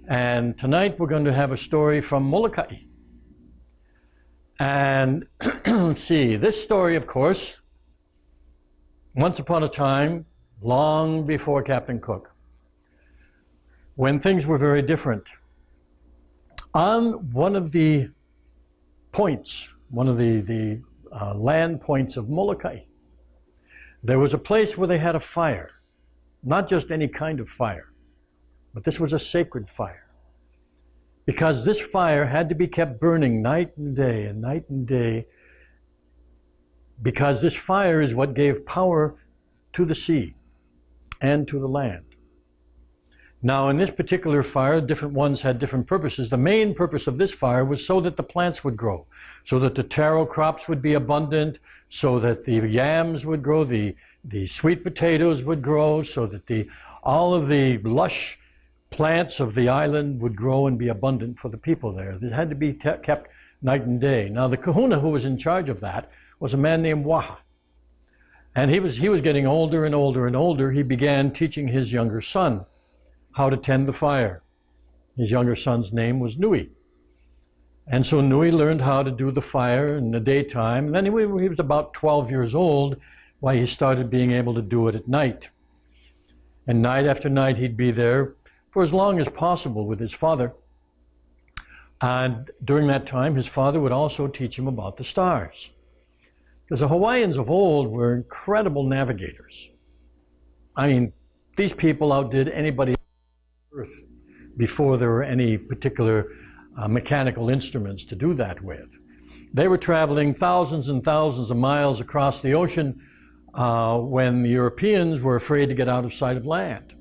And tonight we're going to have a story from Molokai. And see, this story, of course, once upon a time, long before Captain Cook, when things were very different. On one of the points, one of the land points of Molokai, there was a place where they had a fire. Not just any kind of fire, but this was a sacred fire. Because this fire had to be kept burning night and day and night and day, because this fire is what gave power to the sea and to the land. Now, in this particular fire, different ones had different purposes. The main purpose of this fire was so that the plants would grow, so that the taro crops would be abundant, so that the yams would grow, the sweet potatoes would grow, so that all of the lush plants of the island would grow and be abundant for the people there. It had to be kept night and day. Now, the kahuna who was in charge of that was a man named Waha. And he was getting older and older and older. He began teaching his younger son how to tend the fire. His younger son's name was Nui. And so Nui learned how to do the fire in the daytime. And then he was about 12 years old when he started being able to do it at night. And night after night he'd be there for as long as possible with his father. And during that time his father would also teach him about the stars. Because the Hawaiians of old were incredible navigators. I mean, these people outdid anybody on Earth before there were any particular mechanical instruments to do that with. They were traveling thousands and thousands of miles across the ocean when the Europeans were afraid to get out of sight of land.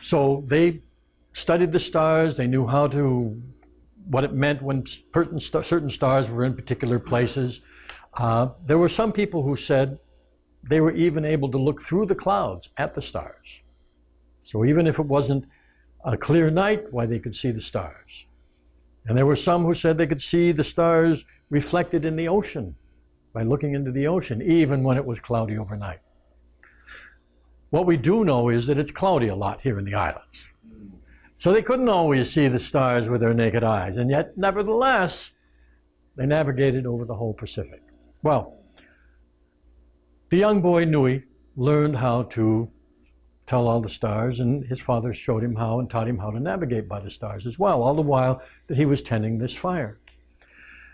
So they studied the stars. They knew what it meant when certain stars were in particular places. There were some people who said they were even able to look through the clouds at the stars. So even if it wasn't a clear night, why, they could see the stars. And there were some who said they could see the stars reflected in the ocean by looking into the ocean, even when it was cloudy overnight. What we do know is that it's cloudy a lot here in the islands. So they couldn't always see the stars with their naked eyes, and yet, nevertheless, they navigated over the whole Pacific. Well, the young boy, Nui, learned how to tell all the stars, and his father showed him how and taught him how to navigate by the stars as well, all the while that he was tending this fire.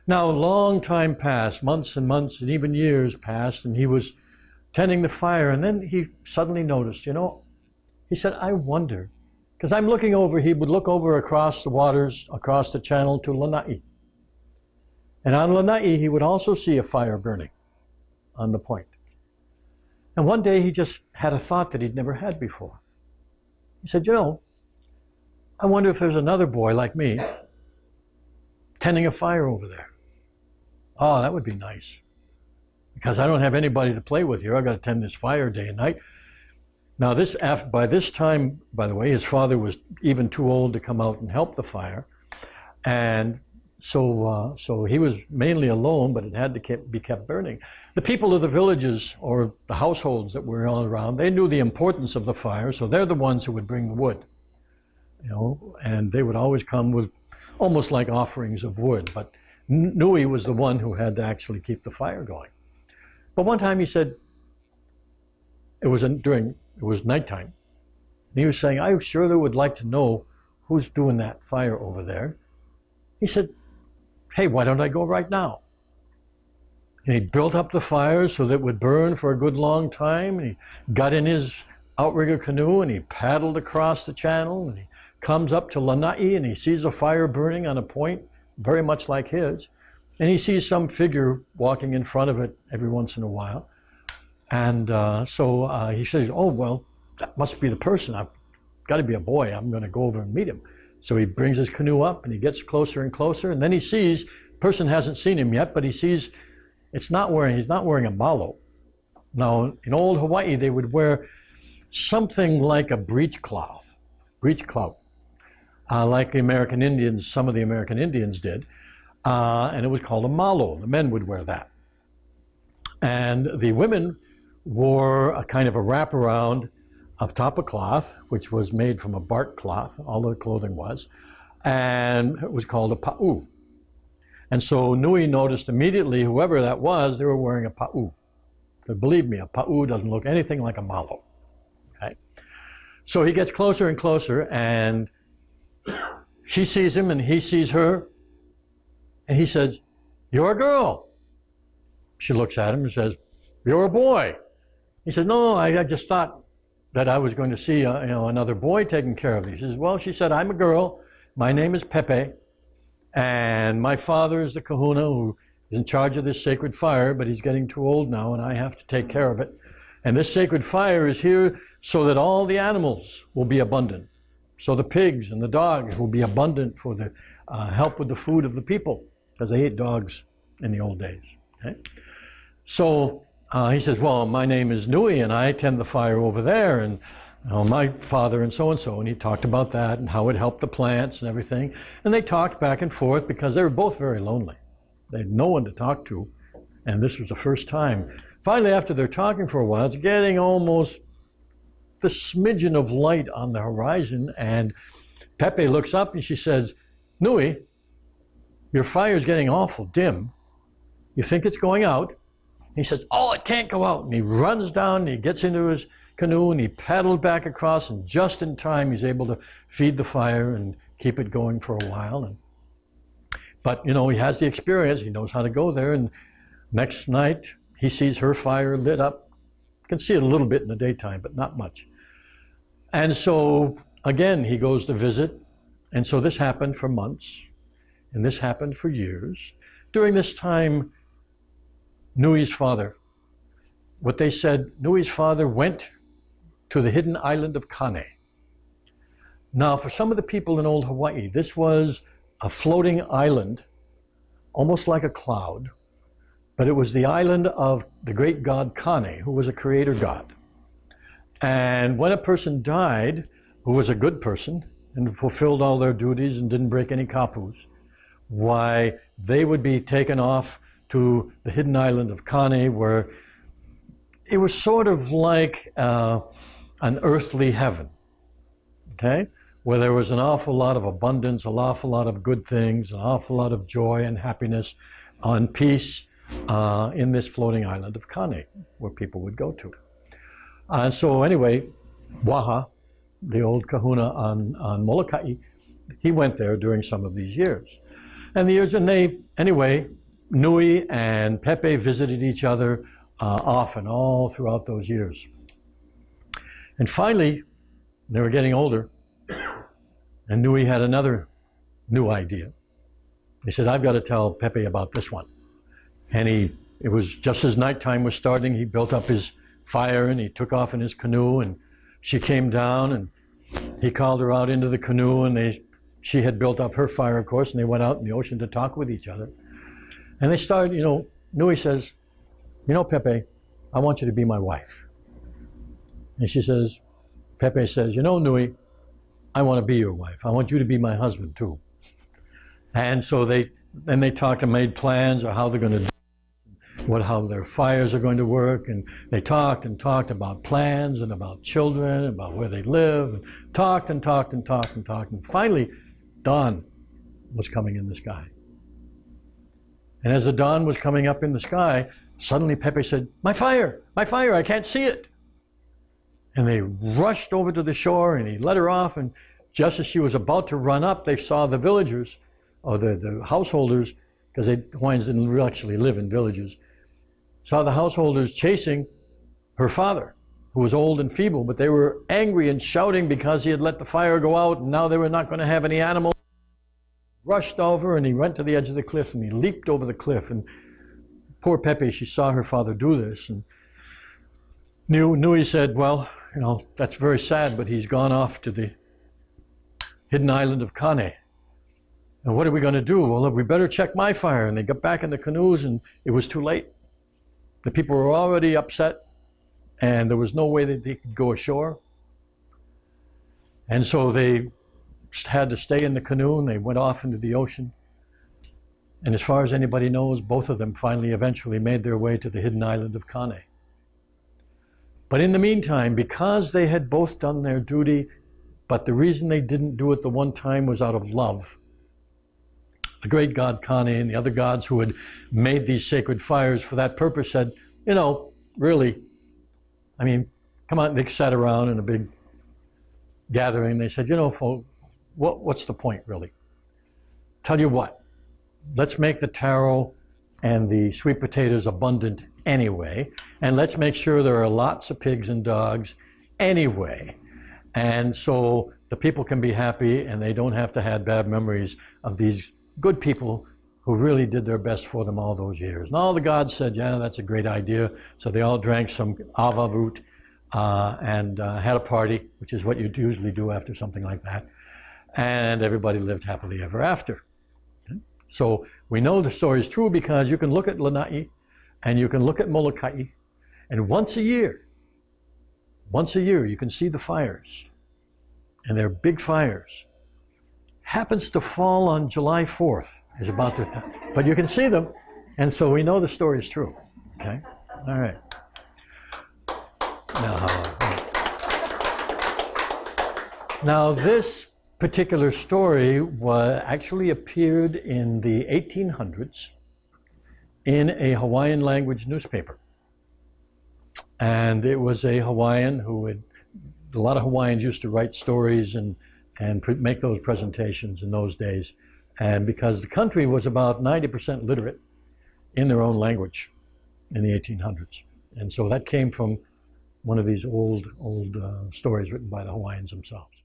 Now, a long time passed, months and months and even years passed, and he was tending the fire, and then he suddenly noticed, he said, I wonder, because I'm looking over, he would look over across the waters, across the channel to Lanai. And on Lanai, he would also see a fire burning on the point. And one day he just had a thought that he'd never had before. He said, I wonder if there's another boy like me tending a fire over there. Oh, that would be nice. Because I don't have anybody to play with here. I've got to tend this fire day and night. Now, by this time, by the way, his father was even too old to come out and help the fire. And so he was mainly alone, but it had to be kept burning. The people of the villages or the households that were all around, they knew the importance of the fire, so they're the ones who would bring the wood. And they would always come with almost like offerings of wood. But Nui was the one who had to actually keep the fire going. But one time he said, it was nighttime, and he was saying, I surely would like to know who's doing that fire over there. He said, hey, why don't I go right now? And he built up the fire so that it would burn for a good long time. And he got in his outrigger canoe and he paddled across the channel, and he comes up to Lanai and he sees a fire burning on a point very much like his. And he sees some figure walking in front of it every once in a while. And so he says, oh, well, that must be the person. I've got to be a boy. I'm going to go over and meet him. So he brings his canoe up and he gets closer and closer. And then he sees, the person hasn't seen him yet, but he sees he's not wearing a malo. Now, in old Hawaii, they would wear something like a breechcloth, like the American Indians, some of the American Indians did. And it was called a malo. The men would wear that. And the women wore a kind of a wraparound of tapa cloth, which was made from a bark cloth, all the clothing was, and it was called a pa'u. And so Nui noticed immediately, whoever that was, they were wearing a pa'u. But believe me, a pa'u doesn't look anything like a malo. Okay? So he gets closer and closer, and she sees him, and he sees her, and he says, "You're a girl." She looks at him and says, "You're a boy." He says, "No, I just thought that I was going to see another boy taking care of these." She says, "Well," she said, "I'm a girl. My name is Pepe, and my father is the kahuna who is in charge of this sacred fire, but he's getting too old now, and I have to take care of it. And this sacred fire is here so that all the animals will be abundant. So the pigs and the dogs will be abundant for the help with the food of the people, because they ate dogs in the old days." Okay? So he says, "Well, my name is Nui, and I tend the fire over there, and my father and so, and he talked about that and how it helped the plants and everything. And they talked back and forth because they were both very lonely. They had no one to talk to, and this was the first time. Finally, after they're talking for a while, it's getting almost the smidgen of light on the horizon, and Pepe looks up and she says, "Nui, your fire's getting awful dim. You think it's going out?" He says, "Oh, it can't go out." And he runs down and he gets into his canoe and he paddled back across, and just in time he's able to feed the fire and keep it going for a while. But he has the experience, he knows how to go there, and next night he sees her fire lit up. You can see it a little bit in the daytime, but not much. And so again he goes to visit, and so this happened for months, and this happened for years. During this time, Nui's father, what they said, Nui's father went to the hidden island of Kane. Now, for some of the people in old Hawaii, this was a floating island, almost like a cloud, but it was the island of the great god Kane, who was a creator god. And when a person died, who was a good person and fulfilled all their duties and didn't break any kapus, why, they would be taken off to the hidden island of Kane, where it was sort of like an earthly heaven, okay? Where there was an awful lot of abundance, an awful lot of good things, an awful lot of joy and happiness and peace in this floating island of Kane, where people would go to. And so anyway, Waha, the old kahuna on Molokai, he went there during some of these years. And anyway, Nui and Pepe visited each other often, all throughout those years. And finally, they were getting older, and Nui had another new idea. He said, "I've got to tell Pepe about this one." And it was just as nighttime was starting, he built up his fire and he took off in his canoe, and she came down and he called her out into the canoe, and she had built up her fire, of course, and they went out in the ocean to talk with each other. And they started, Nui says, "Pepe, I want you to be my wife." And Pepe says, "Nui, I want to be your wife. I want you to be my husband too." And so they talked and made plans of how they're going to do, how their fires are going to work. And they talked and talked about plans and about children, and about where they live, and talked and talked and talked and talked. And finally, dawn was coming in the sky. And as the dawn was coming up in the sky, suddenly Pepe said, my fire, I can't see it." And they rushed over to the shore, and he let her off, and just as she was about to run up, they saw the villagers, or the householders, because Hawaiians didn't actually live in villages, saw the householders chasing her father, who was old and feeble, but they were angry and shouting because he had let the fire go out, and now they were not going to have any animals. Rushed over, and he went to the edge of the cliff, and he leaped over the cliff, and poor Pepe, she saw her father do this, and Nui said, "Well, that's very sad, but he's gone off to the hidden island of Kane. And what are we going to do?" "Well, we better check my fire." And they got back in the canoes, and it was too late. The people were already upset, and there was no way that they could go ashore. And so they had to stay in the canoe, and they went off into the ocean. And as far as anybody knows, both of them finally eventually made their way to the hidden island of Kane. But in the meantime, because they had both done their duty, but the reason they didn't do it the one time was out of love, the great god Kane and the other gods who had made these sacred fires for that purpose said, you know, really, I mean, come on. They sat around in a big gathering. They said, you know, folks, what's the point, really? Tell you what, let's make the taro and the sweet potatoes abundant anyway, and let's make sure there are lots of pigs and dogs anyway. And so the people can be happy and they don't have to have bad memories of these good people who really did their best for them all those years. And all the gods said, yeah, that's a great idea. So they all drank some ava root and had a party, which is what you'd usually do after something like that. And everybody lived happily ever after. Okay? So we know the story is true because you can look at Lanai and you can look at Molokai, and once a year you can see the fires. And they're big fires. Happens to fall on July 4th is about the time. But you can see them, and so we know the story is true. Okay? All right. Now this particular story actually appeared in the 1800s in a Hawaiian language newspaper. And it was a Hawaiian who had, a lot of Hawaiians used to write stories and make those presentations in those days. And because the country was about 90% literate in their own language in the 1800s. And so that came from one of these old stories written by the Hawaiians themselves.